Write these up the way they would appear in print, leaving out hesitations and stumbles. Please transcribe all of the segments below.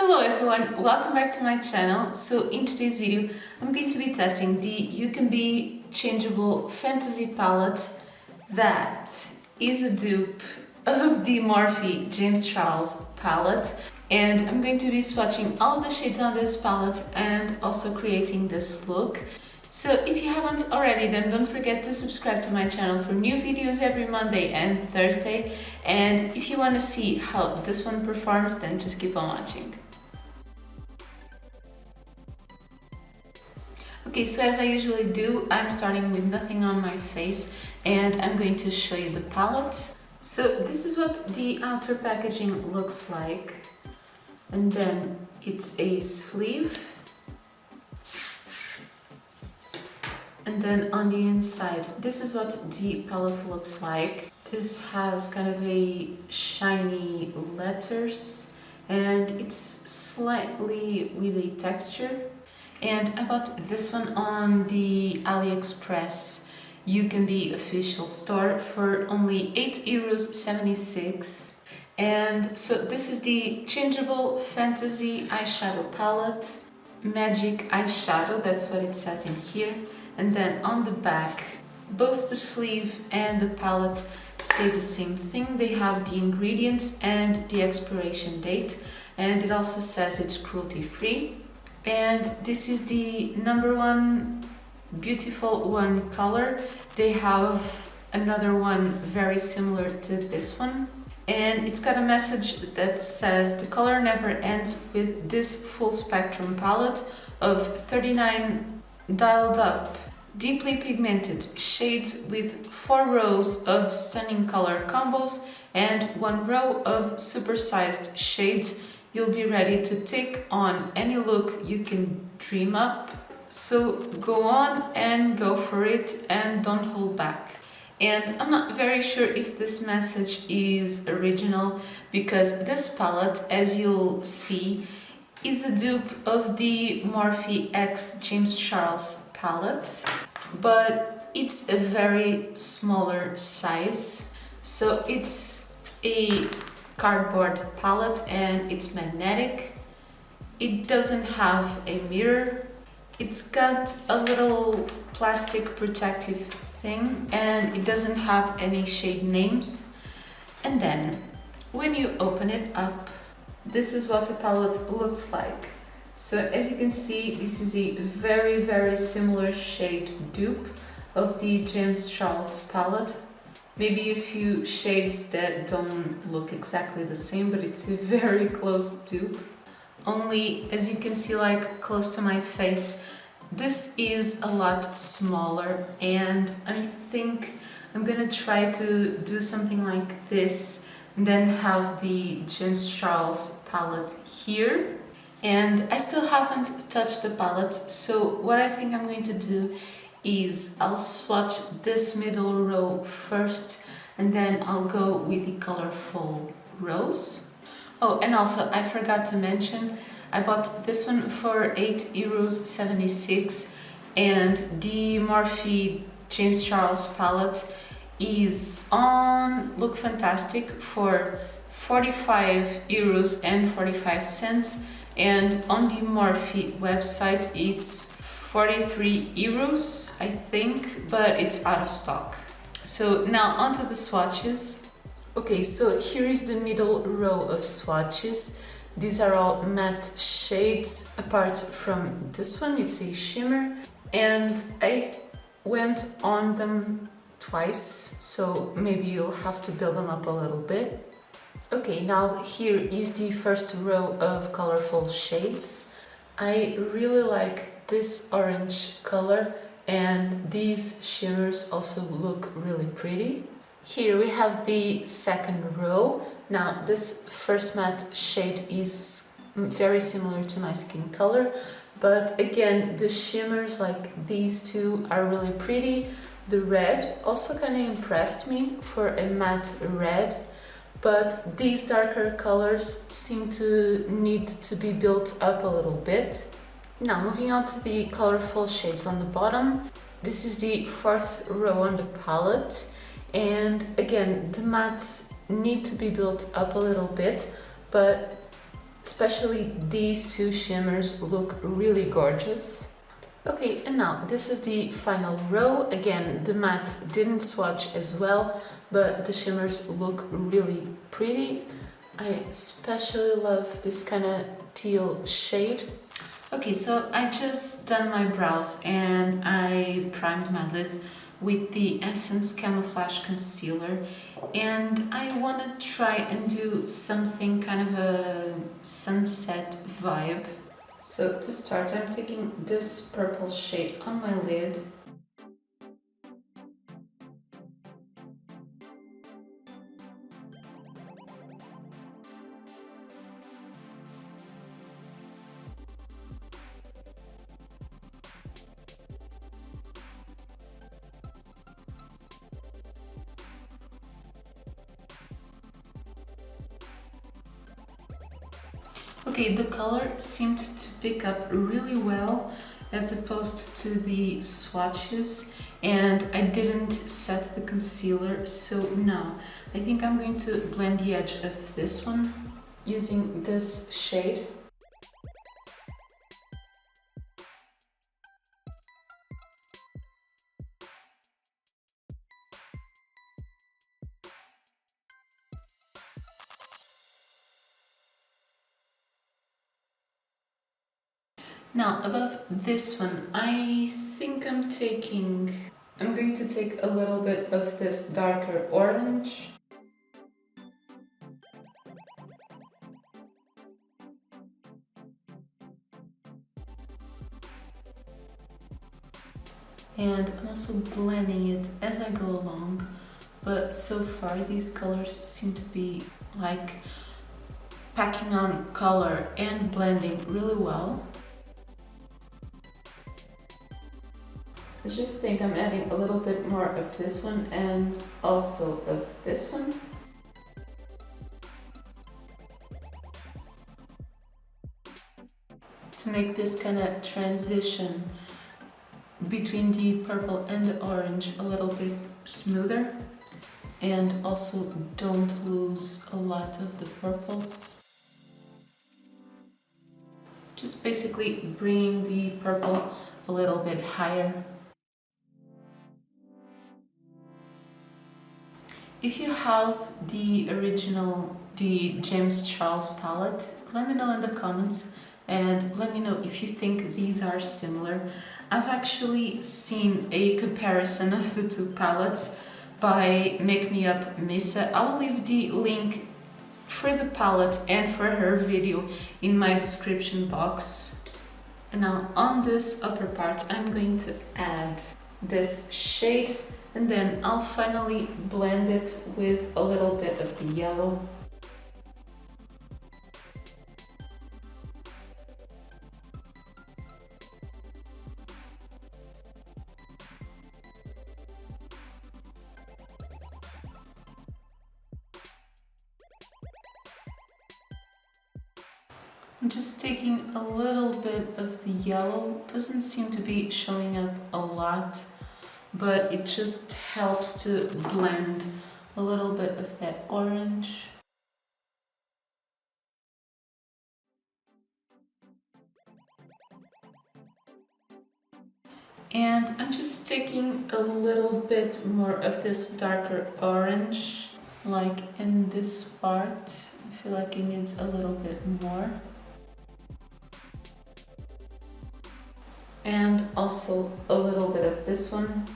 Hello everyone, welcome back to my channel. So in today's video I'm going to be testing the Ucanbe Changeable Fantasy Palette that is a dupe of the Morphe James Charles palette, and I'm going to be swatching all the shades on this palette and also creating this look. So if you haven't already, then don't forget to subscribe to my channel for new videos every Monday and Thursday, and if you want to see how this one performs, then just keep on watching. Okay, so as I usually do, I'm starting with nothing on my face and I'm going to show you the palette. So this is what the outer packaging looks like, and then it's a sleeve, and then on the inside this is what the palette looks like. This has kind of a shiny letters and it's slightly with a texture. And I bought this one on the AliExpress Ucanbe official store for only €8.76. And so this is the Changeable Fantasy Eyeshadow Palette, Magic Eyeshadow, that's what it says in here. And then on the back, both the sleeve and the palette say the same thing. They have the ingredients and the expiration date, and it also says it's cruelty-free. And this is the #1 beautiful one color. They have another one very similar to this one, and it's got a message that says the color never ends with this full spectrum palette of 39 dialed up deeply pigmented shades with 4 rows of stunning color combos and 1 row of supersized shades. You'll be ready to take on any look you can dream up. So go on and go for it and don't hold back. And I'm not very sure if this message is original, because this palette, as you'll see, is a dupe of the Morphe X James Charles palette, but it's a very smaller size. So it's a cardboard palette and it's magnetic. It doesn't have a mirror. It's got a little plastic protective thing, and it doesn't have any shade names. And then when you open it up, this is what the palette looks like. So as you can see, this is a very similar shade dupe of the James Charles palette. Maybe a few shades that don't look exactly the same, but it's a very close dupe. Only, as you can see, like close to my face, this is a lot smaller, and I think I'm gonna try to do something like this and then have the James Charles palette here. And I still haven't touched the palette, so what I think I'm going to do is I'll swatch this middle row first, and then I'll go with the colorful rows. Oh, and also I forgot to mention, I bought this one for €8.76, and the Morphe James Charles palette is on Look Fantastic for €45.45, and on the Morphe website it's €43, I think, but it's out of stock. So now onto the swatches. Okay, so here is the middle row of swatches. These are all matte shades, apart from this one, it's a shimmer, and I went on them twice, so maybe you'll have to build them up a little bit. Okay, now here is the first row of colorful shades. I really like this orange color, and these shimmers also look really pretty. Here we have the second row. Now this first matte shade is very similar to my skin color, but again the shimmers like these two are really pretty. The red also kind of impressed me for a matte red, but these darker colors seem to need to be built up a little bit. Now moving on to the colorful shades on the bottom. This is the 4th row on the palette, and again the mattes need to be built up a little bit, but Especially these two shimmers look really gorgeous. Okay, and now this is the final row. Again, the mattes didn't swatch as well, but the shimmers look really pretty. I especially love this kind of teal shade. Okay, so I just done my brows and I primed my lid with the Essence Camouflage Concealer, and I want to try and do something kind of a sunset vibe. So to start, I'm taking this purple shade on my lid. Okay, the color seemed to pick up really well as opposed to the swatches, and I didn't set the concealer, so now I think I'm going to blend the edge of this one using this shade. Now above this one, I think I'm going to take a little bit of this darker orange. And I'm also blending it as I go along, but so far these colors seem to be like packing on color and blending really well. I just think I'm adding a little bit more of this one and also of this one. To make this kind of transition between the purple and the orange a little bit smoother, and also don't lose a lot of the purple. Just basically bringing the purple a little bit higher. If you have the original, the James Charles palette, let me know in the comments and let me know if you think these are similar. I've actually seen a comparison of the two palettes by Make Me Up Missa. I will leave the link for the palette and for her video in my description box. And now on this upper part, I'm going to add this shade, and then I'll finally blend it with a little bit of the yellow. I'm just taking a little bit of the yellow. Doesn't seem to be showing up a lot, but it just helps to blend a little bit of that orange. And I'm just taking a little bit more of this darker orange, like in this part. I feel like it needs a little bit more. And also a little bit of this one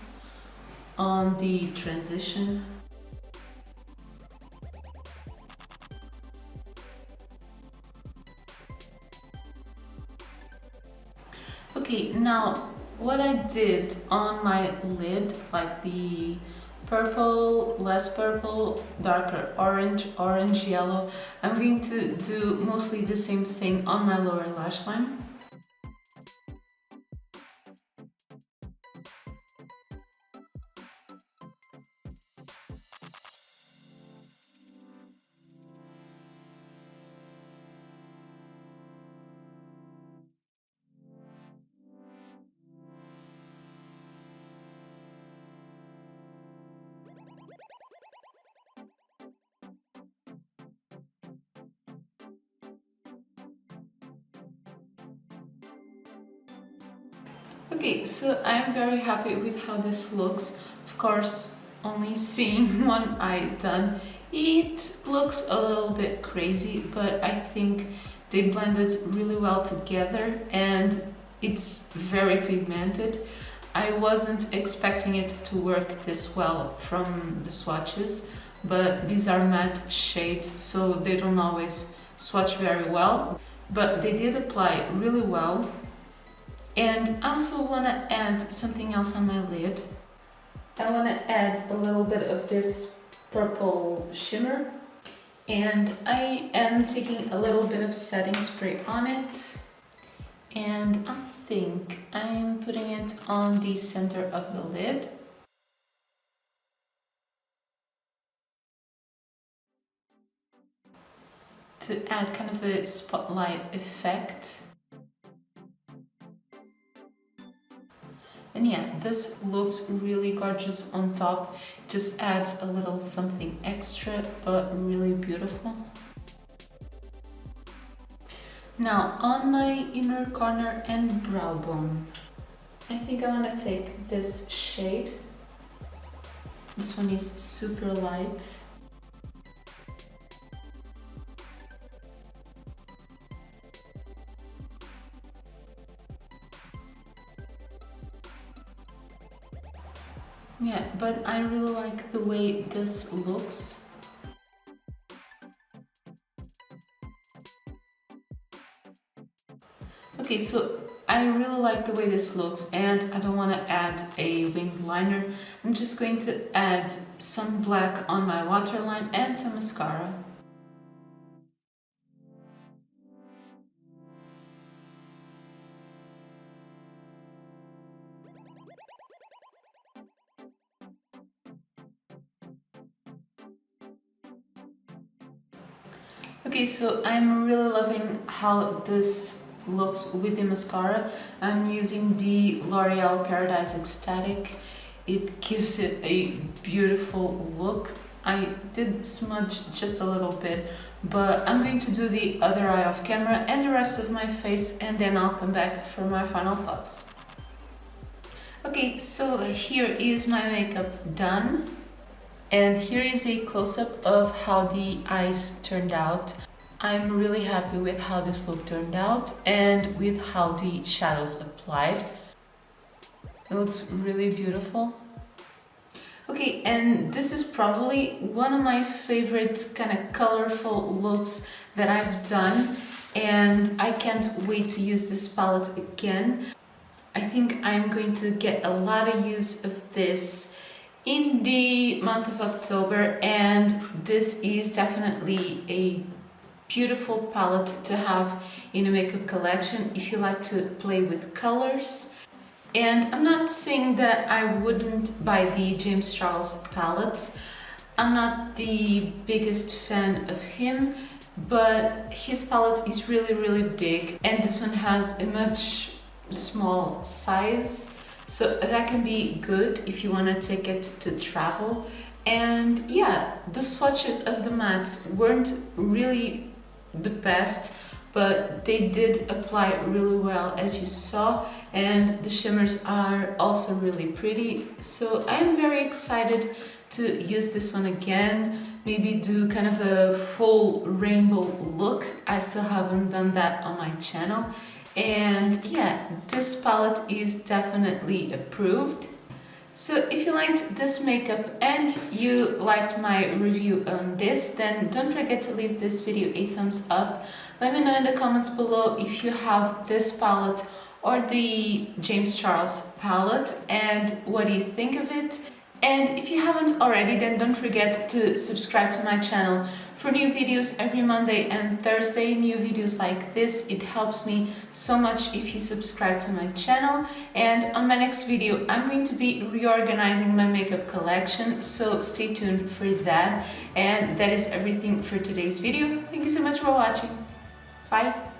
on the transition. Okay, now what I did on my lid, like the purple, less purple, darker orange, orange, yellow, I'm going to do mostly the same thing on my lower lash line. Okay, so I'm very happy with how this looks. Of course, only seeing one eye done, it looks a little bit crazy, but I think they blended really well together and it's very pigmented. I wasn't expecting it to work this well from the swatches, but these are matte shades, so they don't always swatch very well, but they did apply really well. And I also want to add something else on my lid. I want to add a little bit of this purple shimmer, and I am taking a little bit of setting spray on it, and I think I'm putting it on the center of the lid. To add kind of a spotlight effect. And yeah, this looks really gorgeous on top. Just adds a little something extra, but really beautiful. Now, on my inner corner and brow bone, I think I want to take this shade. This one is super light. Yeah, but I really like the way this looks. Okay, so I really like the way this looks and I don't want to add a winged liner. I'm just going to add some black on my waterline and some mascara. Okay, so I'm really loving how this looks with the mascara. I'm using the L'Oreal Paradise Ecstatic. It gives it a beautiful look. I did smudge just a little bit, but I'm going to do the other eye off camera and the rest of my face, and then I'll come back for my final thoughts. Okay, so here is my makeup done. And here is a close-up of how the eyes turned out. I'm really happy with how this look turned out and with how the shadows applied. It looks really beautiful. Okay, and this is probably one of my favorite kind of colorful looks that I've done, and I can't wait to use this palette again. I think I'm going to get a lot of use of this in the month of October, and this is definitely a beautiful palette to have in a makeup collection if you like to play with colors. And I'm not saying that I wouldn't buy the James Charles palette. I'm not the biggest fan of him, but his palette is really big, and this one has a much small size. So that can be good if you want to take it to travel. And yeah, the swatches of the mattes weren't really the best, but they did apply really well, as you saw, and the shimmers are also really pretty. So I'm very excited to use this one again, maybe do kind of a full rainbow look. I still haven't done that on my channel. And yeah, this palette is definitely approved. So if you liked this makeup and you liked my review on this, then don't forget to leave this video a thumbs up. Let me know in the comments below if you have this palette or the James Charles palette and what do you think of it. And if you haven't already, then don't forget to subscribe to my channel for new videos every Monday and Thursday, new videos like this. It helps me so much if you subscribe to my channel. And on my next video, I'm going to be reorganizing my makeup collection, so stay tuned for that. And that is everything for today's video. Thank you so much for watching. Bye!